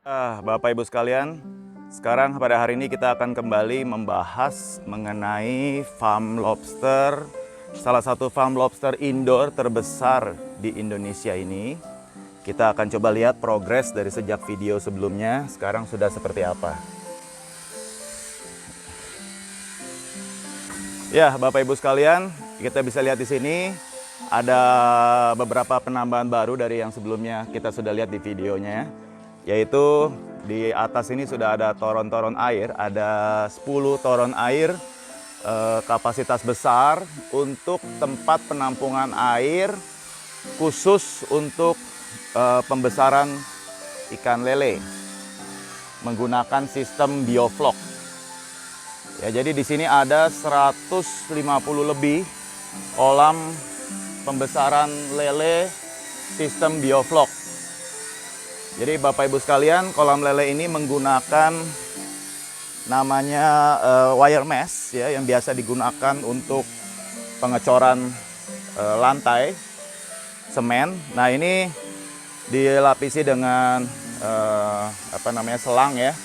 Bapak Ibu sekalian, sekarang pada hari ini kita akan kembali membahas mengenai farm lobster, salah satu farm lobster indoor terbesar di Indonesia ini. Kita akan coba lihat progres dari sejak video sebelumnya, sekarang sudah seperti apa. Ya, Bapak Ibu sekalian, kita bisa lihat di sini ada beberapa penambahan baru dari yang sebelumnya kita sudah lihat di videonya. Yaitu di atas ini sudah ada toron-toron air, ada 10 toron air kapasitas besar untuk tempat penampungan air khusus untuk pembesaran ikan lele menggunakan sistem bioflok. Ya, jadi di sini ada 150 lebih kolam pembesaran lele sistem bioflok. Jadi Bapak Ibu sekalian, kolam lele ini menggunakan namanya wire mesh ya, yang biasa digunakan untuk pengecoran lantai semen. Nah, ini dilapisi dengan selang ya.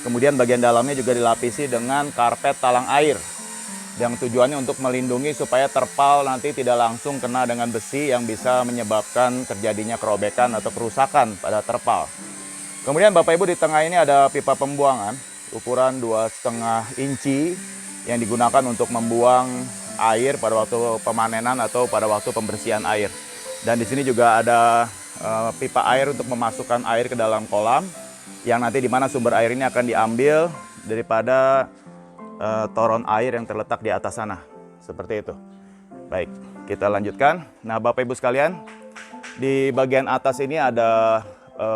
Kemudian bagian dalamnya juga dilapisi dengan karpet talang air. Yang tujuannya untuk melindungi supaya terpal nanti tidak langsung kena dengan besi yang bisa menyebabkan terjadinya kerobekan atau kerusakan pada terpal. Kemudian Bapak Ibu, di tengah ini ada pipa pembuangan ukuran 2,5 inci yang digunakan untuk membuang air pada waktu pemanenan atau pada waktu pembersihan air. Dan di sini juga ada pipa air untuk memasukkan air ke dalam kolam, yang nanti di mana sumber air ini akan diambil daripada toron air yang terletak di atas sana. Seperti itu. Baik, kita lanjutkan. Nah, Bapak Ibu sekalian, di bagian atas ini ada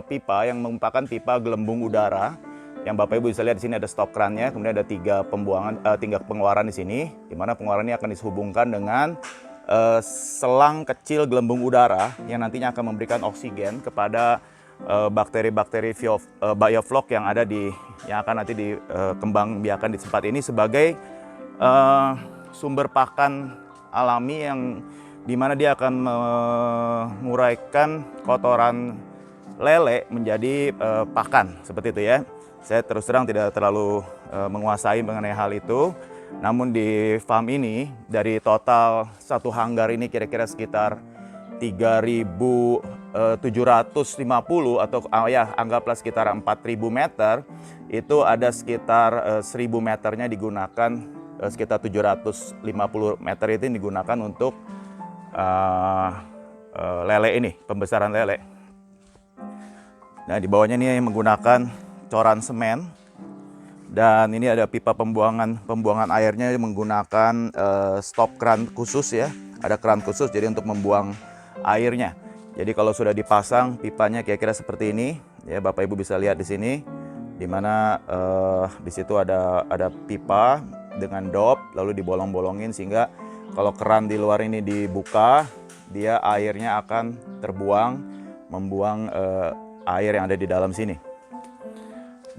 pipa yang merupakan pipa gelembung udara. Yang Bapak Ibu bisa lihat di sini ada stop krannya, kemudian ada tiga pengeluaran di sini, di mana pengeluaran ini akan dihubungkan dengan selang kecil gelembung udara yang nantinya akan memberikan oksigen kepada bakteri-bakteri bioflok yang ada yang akan nanti dikembangbiakan di tempat ini sebagai sumber pakan alami yang dimana dia akan menguraikan kotoran lele menjadi pakan, seperti itu ya. Saya terus terang tidak terlalu menguasai mengenai hal itu. Namun di farm ini dari total satu hanggar ini kira-kira sekitar 3.750 atau anggaplah sekitar 4.000 meter, itu ada sekitar 1.000 meternya digunakan, sekitar 750 meter itu digunakan untuk lele ini, pembesaran lele. Nah, di bawahnya ini menggunakan coran semen, dan ini ada pipa pembuangan airnya menggunakan stop kran khusus ya, ada kran khusus jadi untuk membuang airnya. Jadi kalau sudah dipasang pipanya kira-kira seperti ini ya, Bapak Ibu bisa lihat di sini, di mana di situ ada pipa dengan dop lalu dibolong-bolongin sehingga kalau keran di luar ini dibuka, dia airnya akan terbuang, membuang air yang ada di dalam sini.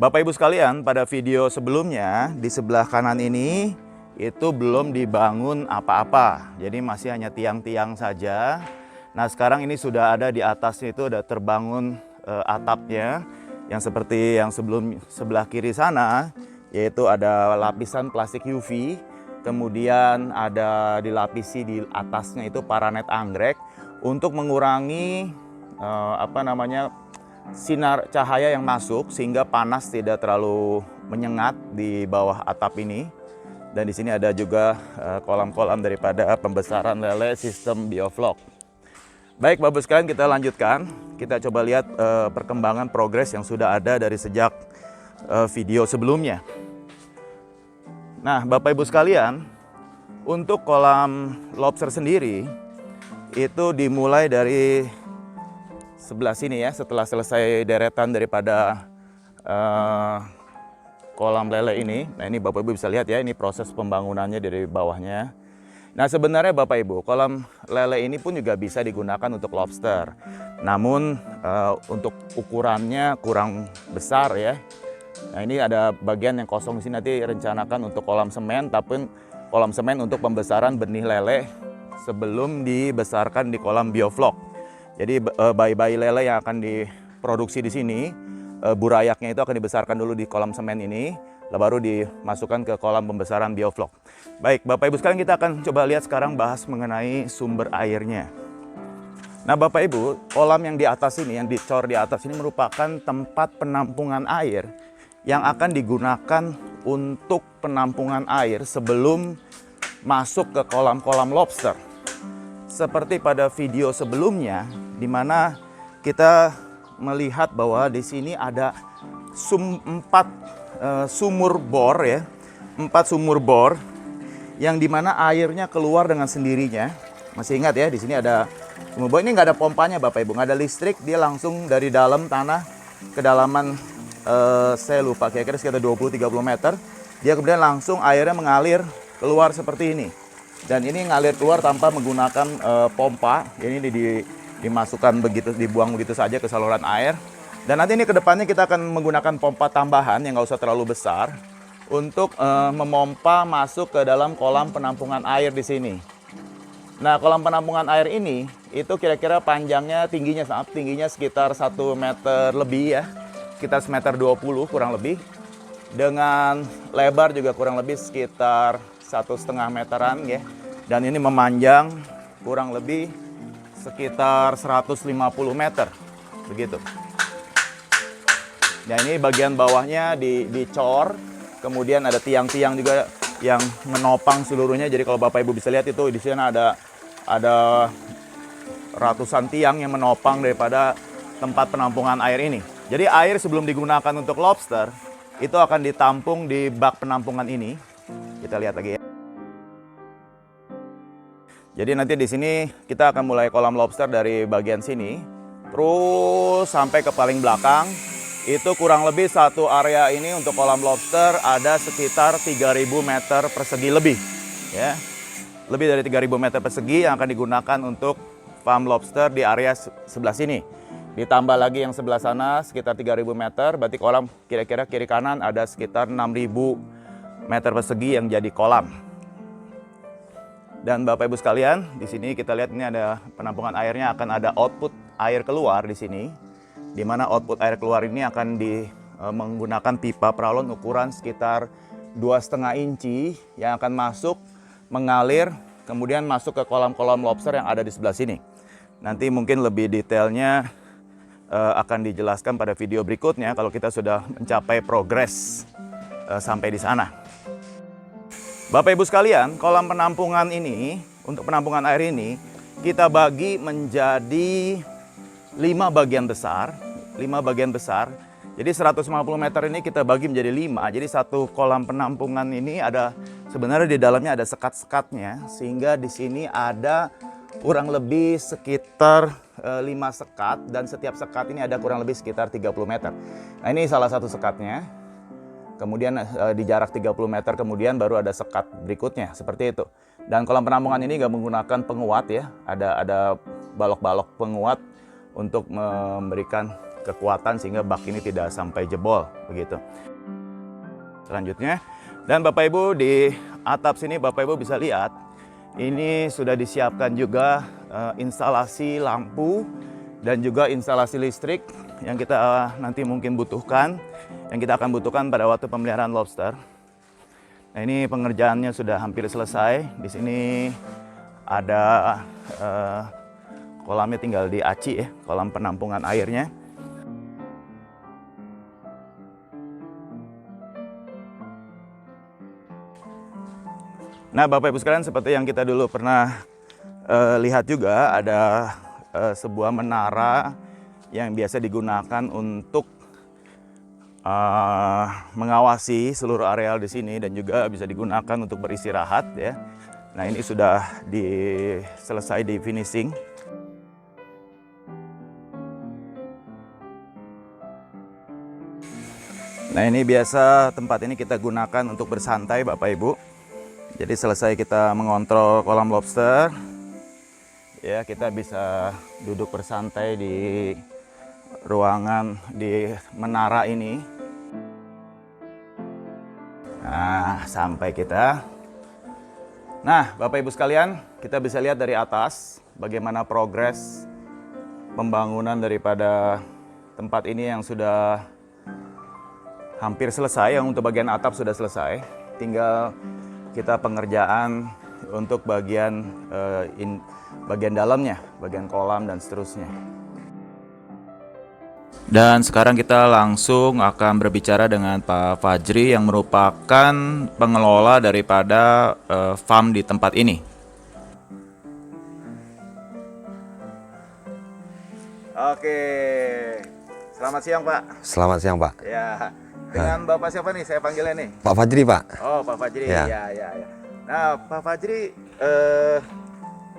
Bapak Ibu sekalian, pada video sebelumnya di sebelah kanan ini itu belum dibangun apa-apa, jadi masih hanya tiang-tiang saja. Nah, sekarang ini sudah ada di atasnya, itu ada terbangun atapnya yang seperti yang sebelah kiri sana, yaitu ada lapisan plastik UV, kemudian ada dilapisi di atasnya itu paranet anggrek untuk mengurangi sinar cahaya yang masuk sehingga panas tidak terlalu menyengat di bawah atap ini. Dan di sini ada juga kolam-kolam daripada pembesaran lele sistem bioflok. Baik Bapak sekalian, kita lanjutkan. Kita coba lihat perkembangan progres yang sudah ada dari sejak video sebelumnya. Nah, Bapak Ibu sekalian, untuk kolam lobster sendiri itu dimulai dari sebelah sini ya, setelah selesai deretan daripada kolam lele ini. Nah, ini Bapak Ibu bisa lihat ya, ini proses pembangunannya dari bawahnya. Nah, sebenarnya Bapak Ibu, kolam lele ini pun juga bisa digunakan untuk lobster. Namun untuk ukurannya kurang besar ya. Nah, ini ada bagian yang kosong di sini, nanti rencanakan untuk kolam semen, tapi kolam semen untuk pembesaran benih lele sebelum dibesarkan di kolam bioflok. Jadi bayi-bayi lele yang akan diproduksi di sini burayaknya itu akan dibesarkan dulu di kolam semen ini, lalu baru dimasukkan ke kolam pembesaran bioflok. Baik, Bapak Ibu sekalian, kita akan coba lihat sekarang bahas mengenai sumber airnya. Nah, Bapak Ibu, kolam yang di atas ini, yang dicor di atas ini merupakan tempat penampungan air yang akan digunakan untuk penampungan air sebelum masuk ke kolam-kolam lobster. Seperti pada video sebelumnya, di mana kita melihat bahwa di sini ada 4 sumur bor ya, 4 sumur bor yang dimana airnya keluar dengan sendirinya. Masih ingat ya, di sini ada sumur bor, ini nggak ada pompanya Bapak Ibu, nggak ada listrik, dia langsung dari dalam tanah kedalaman saya lupa kira-kira sekitar 20-30 meter, dia kemudian langsung airnya mengalir keluar seperti ini. Dan ini ngalir keluar tanpa menggunakan pompa. Ini dimasukkan begitu, dibuang begitu saja ke saluran air. Dan nanti ini kedepannya kita akan menggunakan pompa tambahan yang nggak usah terlalu besar untuk memompa masuk ke dalam kolam penampungan air di sini. Nah, kolam penampungan air ini itu kira-kira panjangnya, tingginya sekitar 1 meter lebih ya, sekitar 1,20 meter kurang lebih. Dengan lebar juga kurang lebih sekitar 1,5 meteran ya. Dan ini memanjang kurang lebih sekitar 150 meter begitu. Nah, ini bagian bawahnya dicor, kemudian ada tiang-tiang juga yang menopang seluruhnya. Jadi kalau Bapak Ibu bisa lihat itu di sana ada ratusan tiang yang menopang daripada tempat penampungan air ini. Jadi air sebelum digunakan untuk lobster itu akan ditampung di bak penampungan ini. Kita lihat lagi ya. Jadi nanti di sini kita akan mulai kolam lobster dari bagian sini, terus sampai ke paling belakang. Itu kurang lebih satu area ini untuk kolam lobster ada sekitar 3.000 meter persegi lebih, ya. Lebih dari 3.000 meter persegi yang akan digunakan untuk farm lobster di area sebelah sini. Ditambah lagi yang sebelah sana sekitar 3.000 meter, berarti kolam kira-kira kiri kanan ada sekitar 6.000 meter persegi yang jadi kolam. Dan Bapak Ibu sekalian, di sini kita lihat ini ada penampungan airnya, akan ada output air keluar di sini, di mana output air keluar ini akan menggunakan pipa pralon ukuran sekitar 2,5 inci yang akan masuk, mengalir, kemudian masuk ke kolam-kolam lobster yang ada di sebelah sini. Nanti mungkin lebih detailnya akan dijelaskan pada video berikutnya kalau kita sudah mencapai progres sampai di sana. Bapak Ibu sekalian, kolam penampungan ini, untuk penampungan air ini, kita bagi menjadi 5 bagian besar. 5 bagian besar. Jadi 150 meter ini kita bagi menjadi 5. Jadi satu kolam penampungan ini ada, sebenarnya di dalamnya ada sekat-sekatnya. Sehingga di sini ada kurang lebih sekitar 5 sekat. Dan setiap sekat ini ada kurang lebih sekitar 30 meter. Nah, ini salah satu sekatnya. Kemudian di jarak 30 meter kemudian baru ada sekat berikutnya, seperti itu. Dan kolam penampungan ini nggak menggunakan penguat ya, ada balok-balok penguat untuk memberikan kekuatan sehingga bak ini tidak sampai jebol, begitu. Selanjutnya, dan Bapak Ibu di atap sini Bapak Ibu bisa lihat, ini sudah disiapkan juga instalasi lampu dan juga instalasi listrik yang kita nanti mungkin butuhkan, yang kita akan butuhkan pada waktu pemeliharaan lobster. Nah, ini pengerjaannya sudah hampir selesai. Di sini ada kolamnya tinggal diaci ya, kolam penampungan airnya. Nah, Bapak Ibu sekalian, seperti yang kita dulu pernah lihat juga ada sebuah menara yang biasa digunakan untuk mengawasi seluruh areal di sini dan juga bisa digunakan untuk beristirahat ya. Nah, ini sudah selesai di finishing. Nah, ini biasa tempat ini kita gunakan untuk bersantai Bapak Ibu. Jadi selesai kita mengontrol kolam lobster, ya kita bisa duduk bersantai di ruangan di menara ini. Nah, sampai kita. Nah, Bapak Ibu sekalian, kita bisa lihat dari atas bagaimana progres pembangunan daripada tempat ini yang sudah hampir selesai. Yang untuk bagian atap sudah selesai. Tinggal kita pengerjaan untuk bagian bagian dalamnya, bagian kolam dan seterusnya. Dan sekarang kita langsung akan berbicara dengan Pak Fajri yang merupakan pengelola daripada farm di tempat ini. Oke, selamat siang Pak. Selamat siang Pak. Ya, dengan Bapak siapa nih saya panggilnya nih? Pak Fajri Pak. Oh Pak Fajri, Ya. ya. Nah Pak Fajri,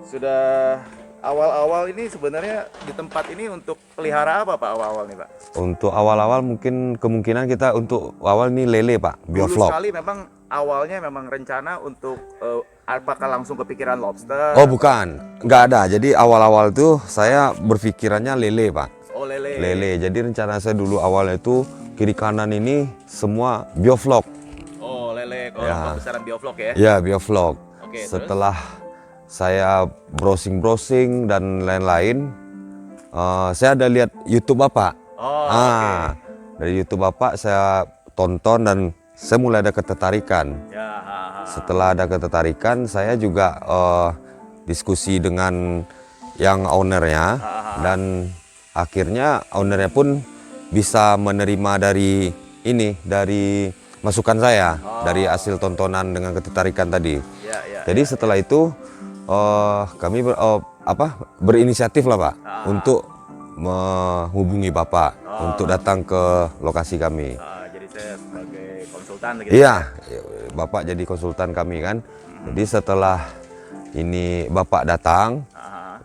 sudah awal-awal ini sebenarnya di tempat ini untuk pelihara apa Pak awal-awal nih Pak? Untuk awal-awal mungkin kemungkinan kita untuk awal ini lele Pak, Dulu bioflok. sekali memang awalnya memang rencana untuk apakah langsung kepikiran lobster? Oh bukan, nggak ada. Jadi awal-awal tuh saya berpikirannya lele Pak. Oh lele. Lele. Jadi rencana saya dulu awalnya itu kiri kanan ini semua bioflok. Oh lele, kalau Ya. besaran bioflok ya? Ya bioflok. Oke, Setelah saya browsing-browsing dan lain-lain, saya ada lihat YouTube Bapak. Oh, Dari YouTube Bapak saya tonton dan saya mulai ada ketertarikan. Ya. Setelah ada ketertarikan, saya juga diskusi dengan yang ownernya dan akhirnya ownernya pun bisa menerima dari masukan saya dari hasil tontonan dengan ketertarikan tadi. Ya. Jadi setelah itu kami berinisiatif lah Pak untuk menghubungi Bapak untuk datang ke lokasi kami. Jadi saya sebagai konsultan gitu. Iya, Bapak jadi konsultan kami kan. Jadi setelah ini Bapak datang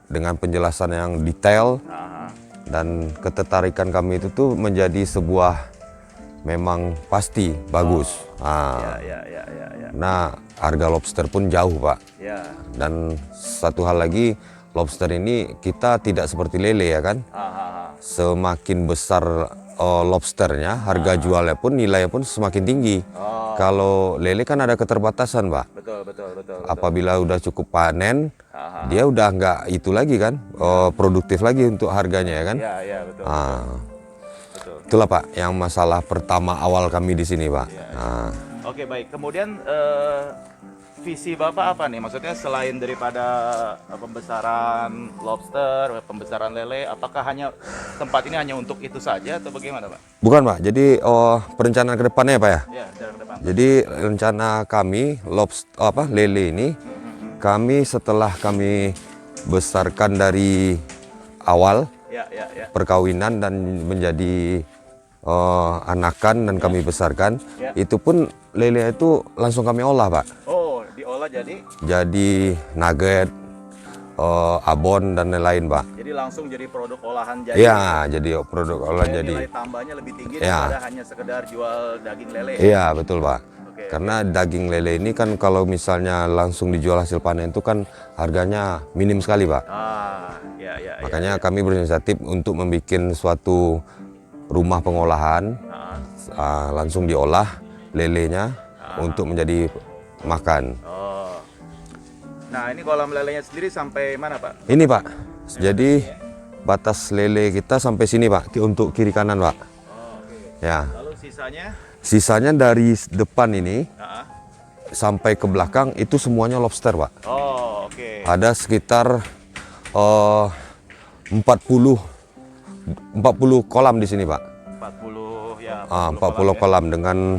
dengan penjelasan yang detail dan ketertarikan kami itu tuh menjadi sebuah memang pasti bagus. Ya. Nah, harga lobster pun jauh Pak. Ya. Dan satu hal lagi, lobster ini kita tidak seperti lele ya kan. Semakin besar lobsternya, harga jualnya pun nilainya pun semakin tinggi. Kalau lele kan ada keterbatasan Pak. Betul. Apabila udah cukup panen, dia udah nggak itu lagi kan, produktif lagi untuk harganya ya kan. Ya, betul. Betul. Itulah Pak yang masalah pertama awal kami di sini Pak. Oke, baik. Kemudian visi Bapak apa nih? Maksudnya selain daripada pembesaran lobster, pembesaran lele, apakah tempat ini hanya untuk itu saja atau bagaimana Pak? Bukan Pak, jadi perencanaan ke depannya ya Pak ya. Ya, dari depan. Jadi rencana kami lele ini kami setelah kami besarkan dari awal Ya. perkawinan dan menjadi anakan dan kami besarkan, itu pun lele itu langsung kami olah Pak. Oh, diolah jadi Nugget, abon dan lain-lain Pak. jadi langsung jadi produk olahan jadi. Iya, jadi produk olahan jadi. Nilai tambahnya lebih tinggi Ya. daripada hanya sekedar jual daging lele. Iya betul Pak. Oke. Karena daging lele ini kan kalau misalnya langsung dijual hasil panen itu kan harganya minim sekali Pak. Ya. Makanya kami berinisiatif untuk membuat suatu rumah pengolahan, langsung diolah lelenya untuk menjadi makan. Oh. Nah, ini kolam lelenya sendiri sampai mana Pak? Ini Pak, jadi batas lele kita sampai sini Pak, untuk kiri kanan Pak. Oke. Ya, Lalu sisanya? sisanya dari depan ini sampai ke belakang itu semuanya lobster Pak. Oh, oke. Ada sekitar 40 kolam di sini Pak. 40 ya. 40 kolam dengan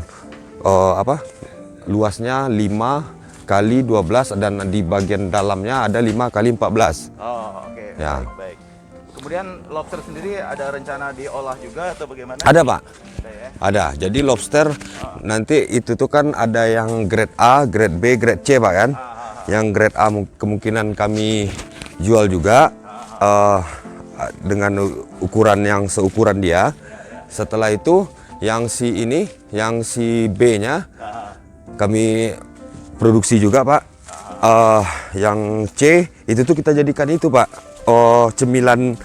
luasnya 5 kali 12 dan di bagian dalamnya ada 5 kali 14. Oh, oke. Ya. Baik. Kemudian lobster sendiri ada rencana diolah juga atau bagaimana? Ada Pak. Ada ya. Ada. Jadi lobster nanti itu tuh kan ada yang grade A, grade B, grade C Pak kan. Yang grade A kemungkinan kami jual juga dengan ukuran yang seukuran dia. Setelah itu yang si B-nya kami produksi juga Pak. Yang C itu tuh kita jadikan itu Pak, cemilan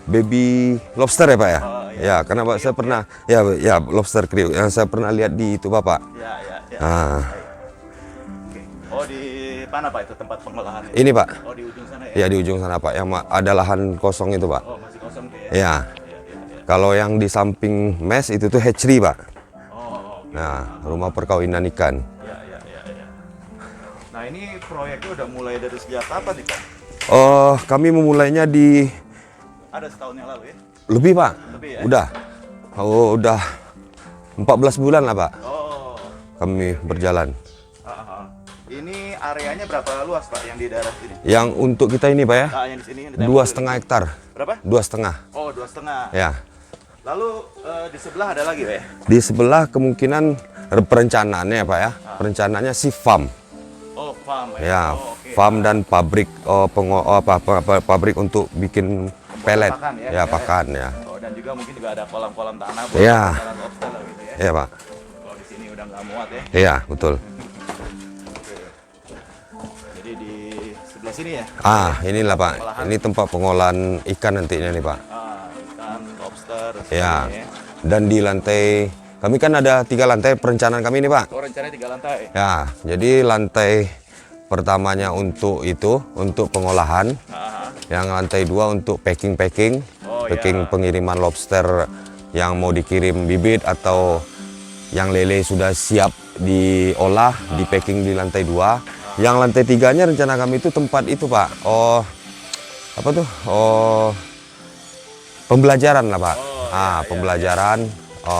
baby lobster ya Pak ya. Ya, karena Pak saya pernah ya lobster kriuk yang saya pernah lihat di itu Bapak. Ya. Oke. Oh, di mana Pak itu tempat pengolahan? Ini Pak. Oh, di ujung sana ya? Ya di ujung sana Pak, yang ada lahan kosong itu Pak. Oh, masih kosong tuh ya? Ya. Kalau yang di samping mes itu tuh hatchery Pak. Oh, Nah, rumah perkawinan ikan. Ya. Nah ini proyeknya udah mulai dari sejak kapan nih Pak? Kami memulainya di Ada setahun yang lalu ya? lebih Pak. Lebih ya? Udah 14 bulan lah Pak. Oh. Kami berjalan. Ini areanya berapa luas Pak yang di daerah sini? Yang untuk kita ini Pak ya, Yang di sini. Yang di tembok 2,5 hektar. Berapa? 2,5. Oh 2,5. Ya. Lalu di sebelah ada lagi Pak ya? Di sebelah kemungkinan perencanaannya Pak ya, perencanaannya si farm. Oh farm ya? Ya, Oh, oke. farm dan pabrik pabrik untuk bikin pelet. Pakan ya? Ya, pakan ya. Oh dan juga mungkin juga ada kolam-kolam tanah buat Iya. jalan lobster lah gitu ya? Iya Pak. Kalau di sini udah nggak muat ya? Iya, betul. Jadi di sebelah sini ya? Inilah Pak. Ini tempat pengolahan ikan nantinya nih Pak. Ikan, lobster, dan Ya. sebagainya. Dan di lantai, kami kan ada 3 lantai perencanaan kami nih Pak. Oh rencananya 3 lantai? Ya, jadi lantai pertamanya untuk untuk pengolahan. Yang lantai 2 untuk packing, Oh, packing ya. pengiriman lobster yang mau dikirim bibit atau yang lele sudah siap diolah, di packing di lantai 2. Yang lantai 3-nya rencana kami itu tempat itu Pak. Apa tuh? Pembelajaran lah Pak.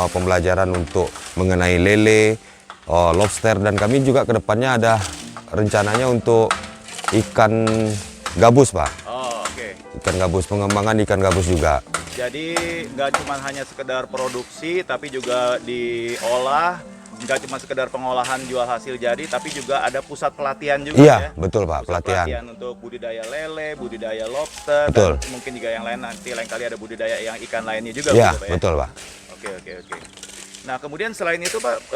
Pembelajaran untuk mengenai lele, lobster, dan kami juga kedepannya ada rencananya untuk ikan gabus Pak. Oh oke. Ikan gabus, pengembangan ikan gabus juga. Jadi nggak cuma hanya sekedar produksi, tapi juga diolah. Nggak cuma sekedar pengolahan jual hasil jadi, tapi juga ada pusat pelatihan juga Iya, ya. betul Pak, Pusat pelatihan. untuk budidaya lele, budidaya lobster, Betul. dan mungkin juga yang lain nanti lain kali ada budidaya yang ikan lainnya juga. Iya, begitu, Pak, ya? betul Pak. Oke. Nah kemudian selain itu Pak,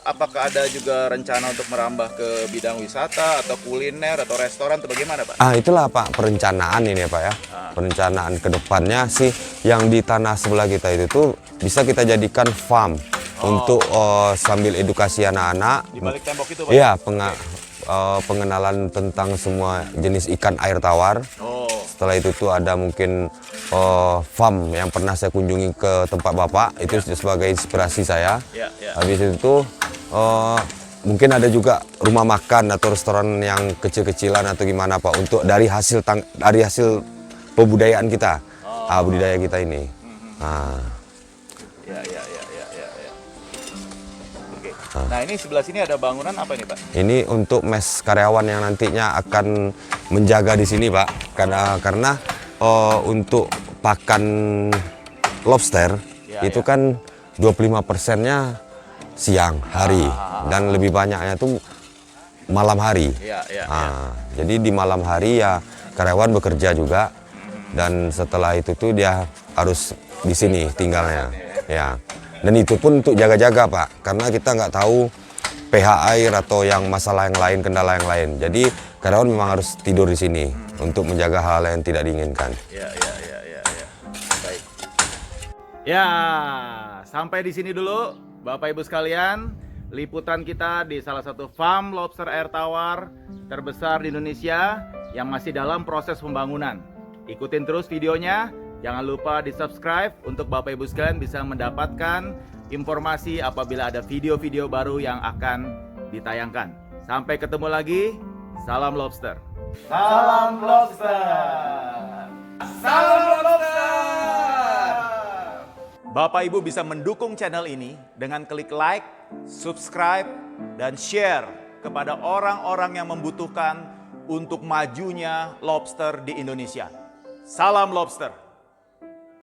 apakah ada juga rencana untuk merambah ke bidang wisata atau kuliner atau restoran atau bagaimana Pak? Itulah Pak perencanaan ini ya Pak ya. Perencanaan kedepannya sih yang di tanah sebelah kita itu tuh bisa kita jadikan farm untuk sambil edukasi anak-anak. Di balik tembok itu Pak? Iya, pengenalan tentang semua jenis ikan air tawar. Oh. Setelah itu tuh ada mungkin farm yang pernah saya kunjungi ke tempat Bapak, itu sebagai inspirasi saya. Ya. Habis itu mungkin ada juga rumah makan atau restoran yang kecil-kecilan atau gimana Pak, untuk dari hasil pembudayaan kita, budidaya kita ini. Ya. Oke. Nah ini sebelah sini ada bangunan apa ini Pak? Ini untuk mes karyawan yang nantinya akan menjaga di sini Pak, karena untuk pakan lobster itu kan 25%-nya siang hari dan lebih banyaknya tuh malam hari. Jadi di malam hari ya karyawan bekerja juga, dan setelah itu tuh dia harus di sini tinggalnya. Ya. Dan itu pun untuk jaga-jaga Pak, karena kita nggak tahu pH air atau yang masalah yang lain, kendala yang lain. Jadi karyawan memang harus tidur di sini untuk menjaga hal yang tidak diinginkan. Ya. Baik. Ya, sampai di sini dulu Bapak Ibu sekalian, liputan kita di salah satu farm lobster air tawar terbesar di Indonesia yang masih dalam proses pembangunan. Ikutin terus videonya, jangan lupa di-subscribe untuk Bapak Ibu sekalian bisa mendapatkan informasi apabila ada video-video baru yang akan ditayangkan. Sampai ketemu lagi, salam lobster. Salam lobster. Salam lobster. Bapak Ibu bisa mendukung channel ini dengan klik like, subscribe, dan share kepada orang-orang yang membutuhkan untuk majunya lobster di Indonesia. Salam lobster.